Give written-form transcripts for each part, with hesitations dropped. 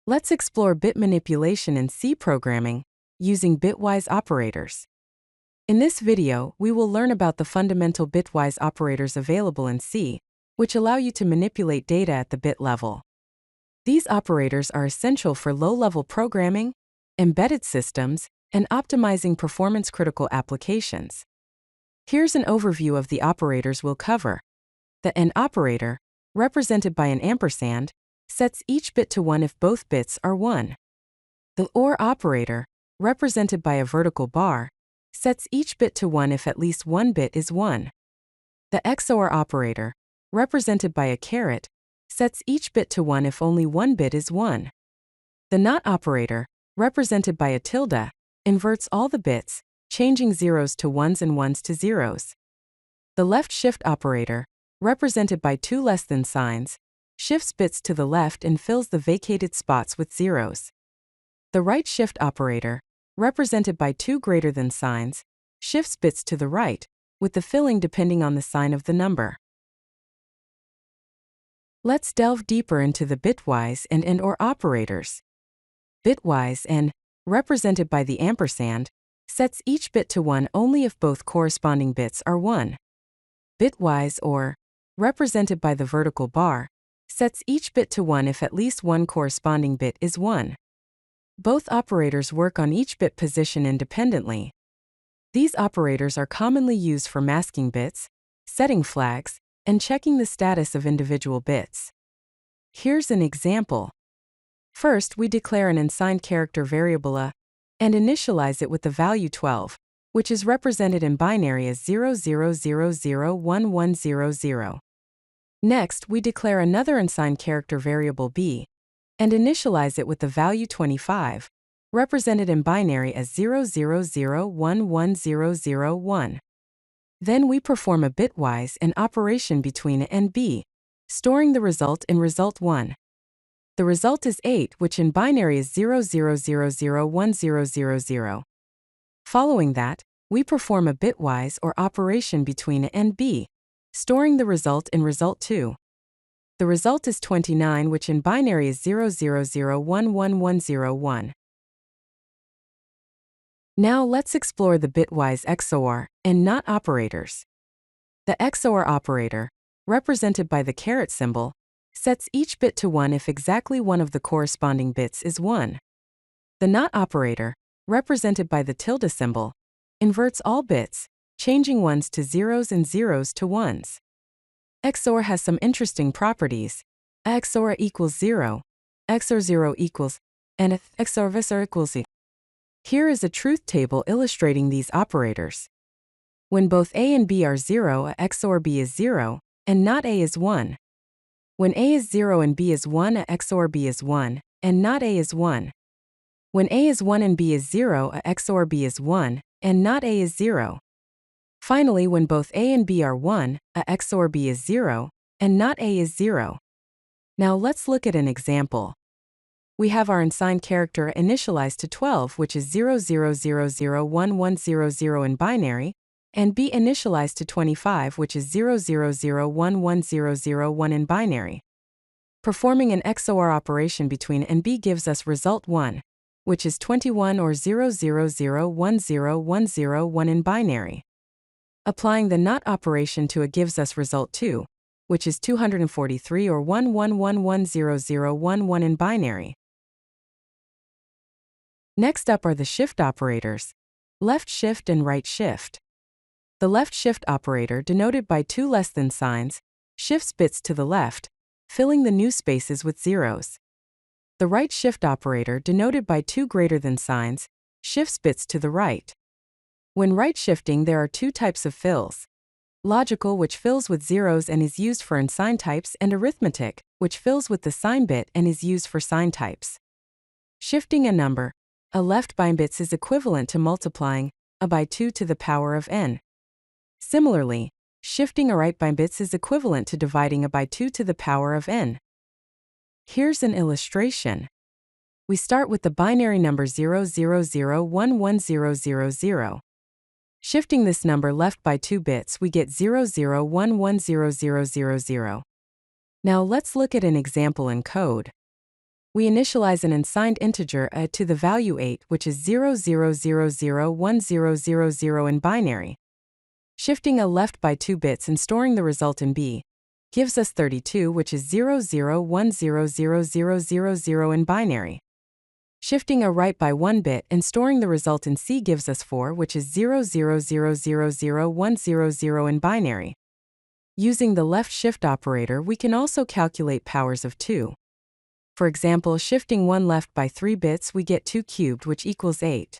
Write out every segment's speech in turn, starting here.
Let's explore bit manipulation in C programming using bitwise operators. In this video, we will learn about the fundamental bitwise operators available in C, which allow you to manipulate data at the bit level. These operators are essential for low-level programming, embedded systems, and optimizing performance-critical applications. Here's an overview of the operators we'll cover. The AND operator, represented by an ampersand, sets each bit to 1 if both bits are 1. The OR operator, represented by a vertical bar, sets each bit to 1 if at least one bit is 1. The XOR operator, represented by a caret, sets each bit to 1 if only one bit is 1. The NOT operator, represented by a tilde, inverts all the bits, changing zeros to ones and ones to zeros. The left shift operator, represented by two less than signs, shifts bits to the left and fills the vacated spots with zeros. The right shift operator, represented by two greater than signs, shifts bits to the right, with the filling depending on the sign of the number. Let's delve deeper into the bitwise and OR operators. Bitwise and, represented by the ampersand, sets each bit to 1 only if both corresponding bits are 1. Bitwise OR, represented by the vertical bar, sets each bit to 1 if at least one corresponding bit is 1. Both operators work on each bit position independently. These operators are commonly used for masking bits, setting flags, and checking the status of individual bits. Here's an example. First, we declare an unsigned character variable a and initialize it with the value 12, which is represented in binary as 00001100. Next, we declare another unsigned character variable b and initialize it with the value 25, represented in binary as 00011001. Then we perform a bitwise AND operation between a and b, storing the result in result 1. The result is 8, which in binary is 00001000. Following that, we perform a bitwise OR operation between a and b, storing the result in result 2. The result is 29, which in binary is 00011101. Now let's explore the bitwise XOR and NOT operators. The XOR operator, represented by the caret symbol, sets each bit to 1 if exactly one of the corresponding bits is 1. The NOT operator, represented by the tilde symbol, inverts all bits, changing ones to zeros and zeros to ones. XOR has some interesting properties. XOR equals 0, XOR 0 equals, and XOR visor equals. Here is a truth table illustrating these operators. When both A and B are 0, XOR B is 0, and not A is 1. When A is 0 and B is 1, XOR B is 1, and not A is 1. When A is 1 and B is 0, XOR B is 1, and not A is 0. Finally, when both A and B are 1, XOR B is 0, and not A is 0. Now let's look at an example. We have our unsigned character initialized to 12, which is 00001100 in binary, and B initialized to 25, which is 00011001 in binary. Performing an XOR operation between A and B gives us result 1, which is 21 or 00010101 in binary. Applying the NOT operation to A gives us result 2, which is 243 or 11110011 in binary. Next up are the shift operators, left shift and right shift. The left shift operator, denoted by two less than signs, shifts bits to the left, filling the new spaces with zeros. The right shift operator, denoted by two greater than signs, shifts bits to the right. When right shifting, there are two types of fills: logical, which fills with zeros and is used for unsigned types, and arithmetic, which fills with the sign bit and is used for sign types. Shifting a number, a left by bits, is equivalent to multiplying a by 2 to the power of n. Similarly, shifting a right by bits is equivalent to dividing a by 2 to the power of n. Here's an illustration. We start with the binary number 00011000. Shifting this number left by 2 bits, we get 00110000. Now let's look at an example in code. We initialize an unsigned integer a to the value 8, which is 00001000 in binary. Shifting a left by 2 bits and storing the result in B gives us 32, which is 00100000 in binary. Shifting a right by 1 bit and storing the result in C gives us 4, which is 00000100 in binary. Using the left shift operator, we can also calculate powers of 2. For example, shifting 1 left by 3 bits, we get 2 cubed, which equals 8.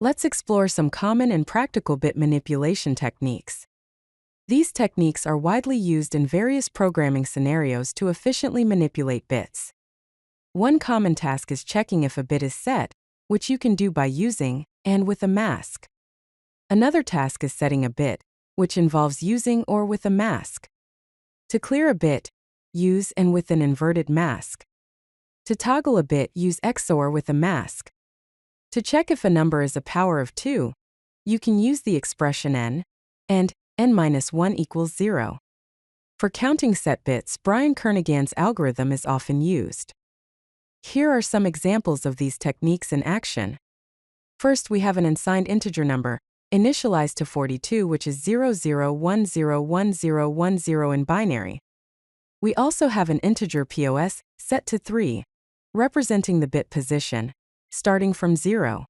Let's explore some common and practical bit manipulation techniques. These techniques are widely used in various programming scenarios to efficiently manipulate bits. One common task is checking if a bit is set, which you can do by using and with a mask. Another task is setting a bit, which involves using or with a mask. To clear a bit, use and with an inverted mask. To toggle a bit, use XOR with a mask. To check if a number is a power of 2, you can use the expression n, and n-1 equals 0. For counting set bits, Brian Kernighan's algorithm is often used. Here are some examples of these techniques in action. First, we have an unsigned integer number, initialized to 42, which is 00101010 in binary. We also have an integer POS, set to 3, representing the bit position, starting from 0.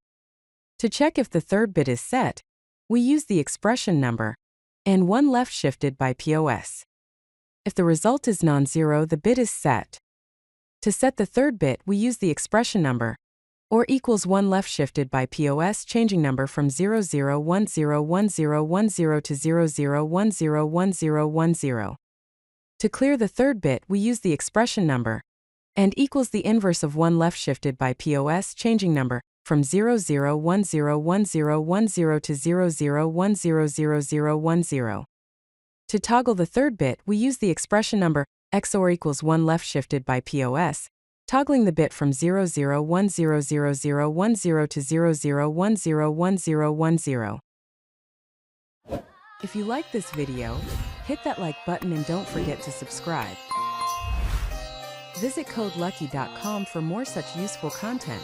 To check if the third bit is set, we use the expression number, and 1 left shifted by POS. If the result is non-zero, the bit is set. To set the third bit, we use the expression number, or equals 1 left shifted by POS, changing number from 00101010 to 00101010. To clear the third bit, we use the expression number, and equals the inverse of 1 left shifted by POS, changing number from 00101010 to 00100010. To toggle the third bit, we use the expression number XOR equals 1 left shifted by POS, toggling the bit from 00100010 to 00101010. If you like this video, hit that like button and don't forget to subscribe. Visit CodeLucky.com for more such useful content.